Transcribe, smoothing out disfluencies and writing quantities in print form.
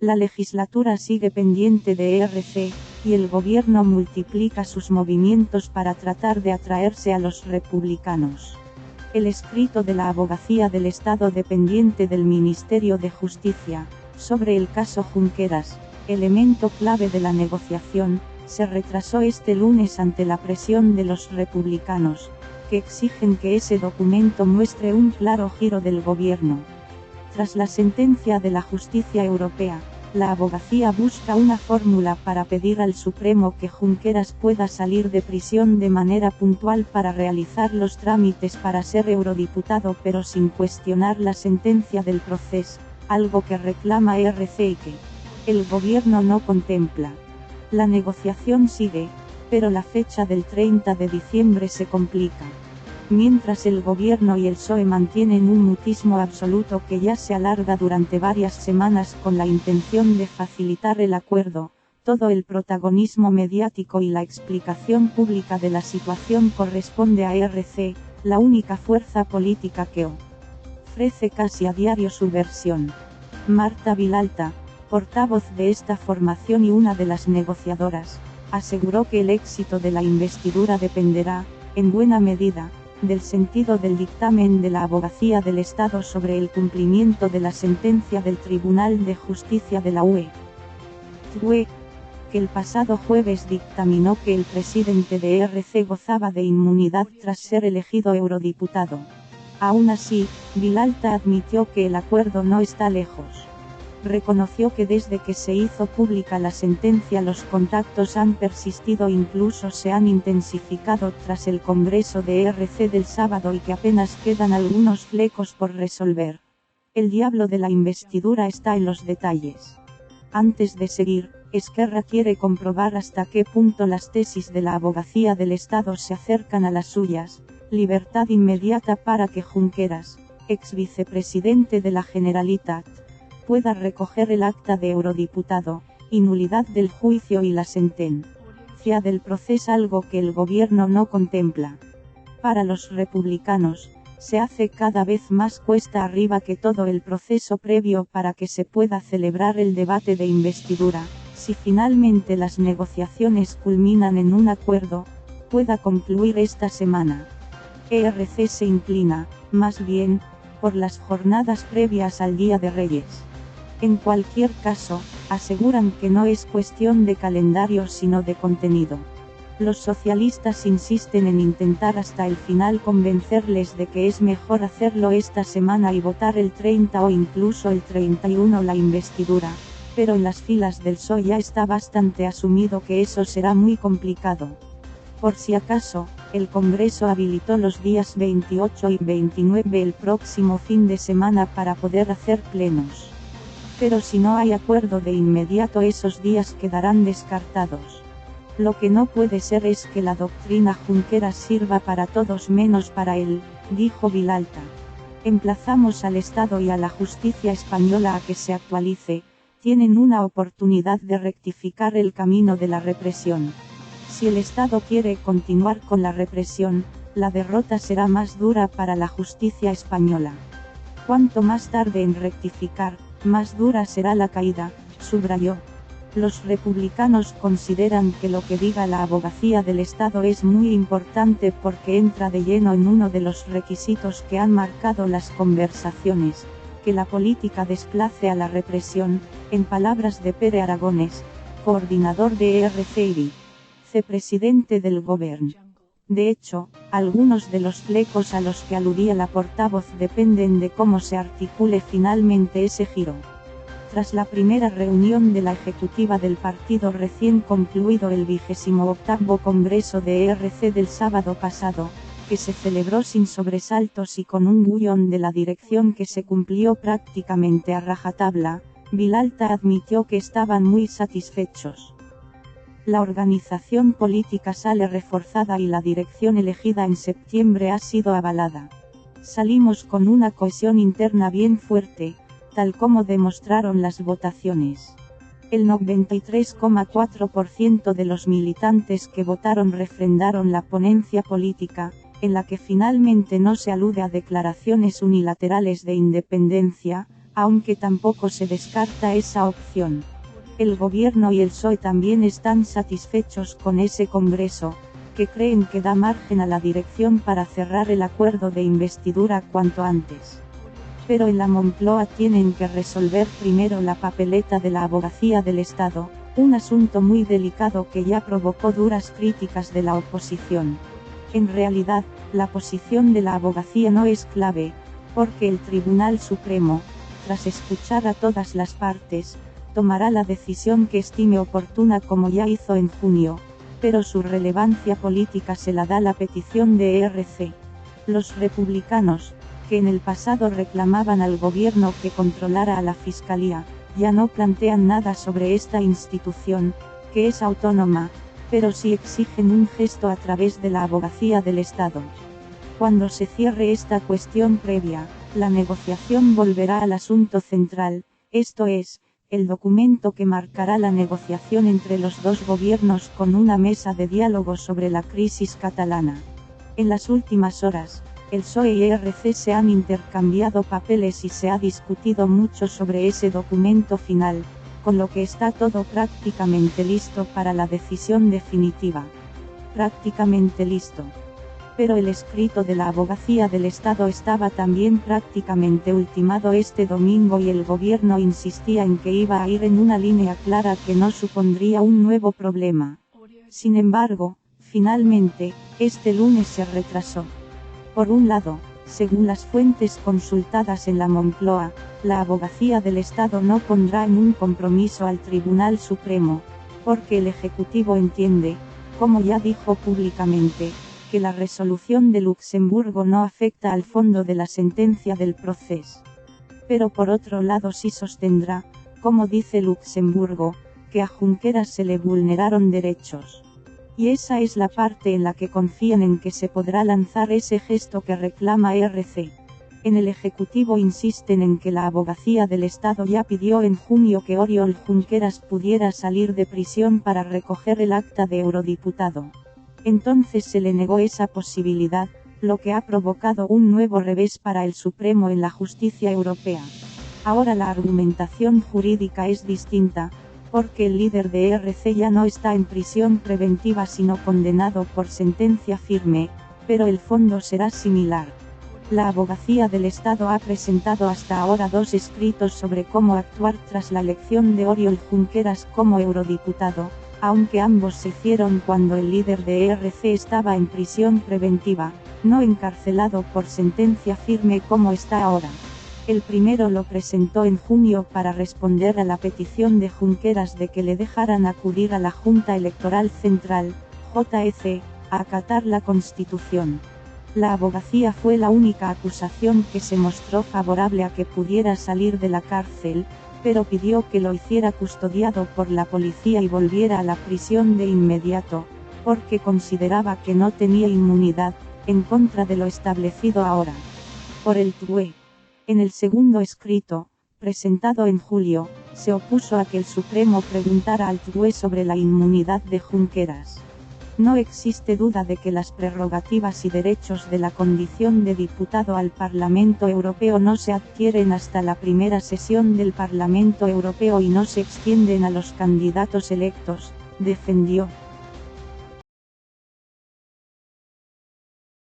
La legislatura sigue pendiente de ERC, y el gobierno multiplica sus movimientos para tratar de atraerse a los republicanos. El escrito de la Abogacía del Estado dependiente del Ministerio de Justicia, sobre el caso Junqueras, elemento clave de la negociación, se retrasó este lunes ante la presión de los republicanos, que exigen que ese documento muestre un claro giro del gobierno. Tras la sentencia de la justicia europea, la abogacía busca una fórmula para pedir al Supremo que Junqueras pueda salir de prisión de manera puntual para realizar los trámites para ser eurodiputado pero sin cuestionar la sentencia del proceso, algo que reclama ERC y que el gobierno no contempla. La negociación sigue, pero la fecha del 30 de diciembre se complica. Mientras el gobierno y el PSOE mantienen un mutismo absoluto que ya se alarga durante varias semanas con la intención de facilitar el acuerdo, todo el protagonismo mediático y la explicación pública de la situación corresponde a ERC, la única fuerza política que ofrece casi a diario su versión. Marta Vilalta, portavoz de esta formación y una de las negociadoras, aseguró que el éxito de la investidura dependerá, en buena medida, del sentido del dictamen de la Abogacía del Estado sobre el cumplimiento de la sentencia del Tribunal de Justicia de la UE, que el pasado jueves dictaminó que el presidente de ERC gozaba de inmunidad tras ser elegido eurodiputado. Aún así, Vilalta admitió que el acuerdo no está lejos. Reconoció que desde que se hizo pública la sentencia los contactos han persistido e incluso se han intensificado tras el Congreso de ERC del sábado y que apenas quedan algunos flecos por resolver. El diablo de la investidura está en los detalles. Antes de seguir, Esquerra quiere comprobar hasta qué punto las tesis de la Abogacía del Estado se acercan a las suyas. Libertad inmediata para que Junqueras, ex vicepresidente de la Generalitat, pueda recoger el acta de eurodiputado, y nulidad del juicio y la sentencia del proceso, algo que el gobierno no contempla. Para los republicanos, se hace cada vez más cuesta arriba que todo el proceso previo para que se pueda celebrar el debate de investidura, si finalmente las negociaciones culminan en un acuerdo, pueda concluir esta semana. ERC se inclina, más bien, por las jornadas previas al Día de Reyes. En cualquier caso, aseguran que no es cuestión de calendario sino de contenido. Los socialistas insisten en intentar hasta el final convencerles de que es mejor hacerlo esta semana y votar el 30 o incluso el 31 la investidura, pero en las filas del PSOE ya está bastante asumido que eso será muy complicado. Por si acaso, el Congreso habilitó los días 28 y 29 el próximo fin de semana para poder hacer plenos. Pero si no hay acuerdo de inmediato esos días quedarán descartados. Lo que no puede ser es que la doctrina Junqueras sirva para todos menos para él, dijo Vilalta. Emplazamos al Estado y a la justicia española a que se actualice, tienen una oportunidad de rectificar el camino de la represión. Si el Estado quiere continuar con la represión, la derrota será más dura para la justicia española. Cuanto más tarde en rectificar, más dura será la caída, subrayó. Los republicanos consideran que lo que diga la Abogacía del Estado es muy importante porque entra de lleno en uno de los requisitos que han marcado las conversaciones, que la política desplace a la represión, en palabras de Pere Aragonés, coordinador de ERC y vicepresidente del Gobierno. De hecho, algunos de los flecos a los que aludía la portavoz dependen de cómo se articule finalmente ese giro. Tras la primera reunión de la ejecutiva del partido recién concluido el 28º Congreso de ERC del sábado pasado, que se celebró sin sobresaltos y con un guión de la dirección que se cumplió prácticamente a rajatabla, Vilalta admitió que estaban muy satisfechos. La organización política sale reforzada y la dirección elegida en septiembre ha sido avalada. Salimos con una cohesión interna bien fuerte, tal como demostraron las votaciones. El 93,4% de los militantes que votaron refrendaron la ponencia política, en la que finalmente no se alude a declaraciones unilaterales de independencia, aunque tampoco se descarta esa opción. El gobierno y el PSOE también están satisfechos con ese Congreso, que creen que da margen a la dirección para cerrar el acuerdo de investidura cuanto antes. Pero en la Moncloa tienen que resolver primero la papeleta de la Abogacía del Estado, un asunto muy delicado que ya provocó duras críticas de la oposición. En realidad, la posición de la abogacía no es clave, porque el Tribunal Supremo, tras escuchar a todas las partes, tomará la decisión que estime oportuna como ya hizo en junio, pero su relevancia política se la da la petición de ERC. Los republicanos, que en el pasado reclamaban al gobierno que controlara a la Fiscalía, ya no plantean nada sobre esta institución, que es autónoma, pero sí exigen un gesto a través de la Abogacía del Estado. Cuando se cierre esta cuestión previa, la negociación volverá al asunto central, esto es, el documento que marcará la negociación entre los dos gobiernos con una mesa de diálogo sobre la crisis catalana. En las últimas horas, el PSOE y ERC se han intercambiado papeles y se ha discutido mucho sobre ese documento final, con lo que está todo prácticamente listo para la decisión definitiva. Prácticamente listo. Pero el escrito de la Abogacía del Estado estaba también prácticamente ultimado este domingo y el gobierno insistía en que iba a ir en una línea clara que no supondría un nuevo problema. Sin embargo, finalmente, este lunes se retrasó. Por un lado, según las fuentes consultadas en la Moncloa, la Abogacía del Estado no pondrá en un compromiso al Tribunal Supremo, porque el Ejecutivo entiende, como ya dijo públicamente, que la resolución de Luxemburgo no afecta al fondo de la sentencia del proceso. Pero por otro lado sí sostendrá, como dice Luxemburgo, que a Junqueras se le vulneraron derechos. Y esa es la parte en la que confían en que se podrá lanzar ese gesto que reclama ERC. En el Ejecutivo insisten en que la Abogacía del Estado ya pidió en junio que Oriol Junqueras pudiera salir de prisión para recoger el acta de eurodiputado. Entonces se le negó esa posibilidad, lo que ha provocado un nuevo revés para el Supremo en la justicia europea. Ahora la argumentación jurídica es distinta, porque el líder de ERC ya no está en prisión preventiva sino condenado por sentencia firme, pero el fondo será similar. La Abogacía del Estado ha presentado hasta ahora 2 escritos sobre cómo actuar tras la elección de Oriol Junqueras como eurodiputado, aunque ambos se hicieron cuando el líder de ERC estaba en prisión preventiva, no encarcelado por sentencia firme como está ahora. El primero lo presentó en junio para responder a la petición de Junqueras de que le dejaran acudir a la Junta Electoral Central, JEC, a acatar la Constitución. La abogacía fue la única acusación que se mostró favorable a que pudiera salir de la cárcel, pero pidió que lo hiciera custodiado por la policía y volviera a la prisión de inmediato, porque consideraba que no tenía inmunidad, en contra de lo establecido ahora por el TUE. En el segundo escrito, presentado en julio, se opuso a que el Supremo preguntara al TUE sobre la inmunidad de Junqueras. No existe duda de que las prerrogativas y derechos de la condición de diputado al Parlamento Europeo no se adquieren hasta la primera sesión del Parlamento Europeo y no se extienden a los candidatos electos, defendió.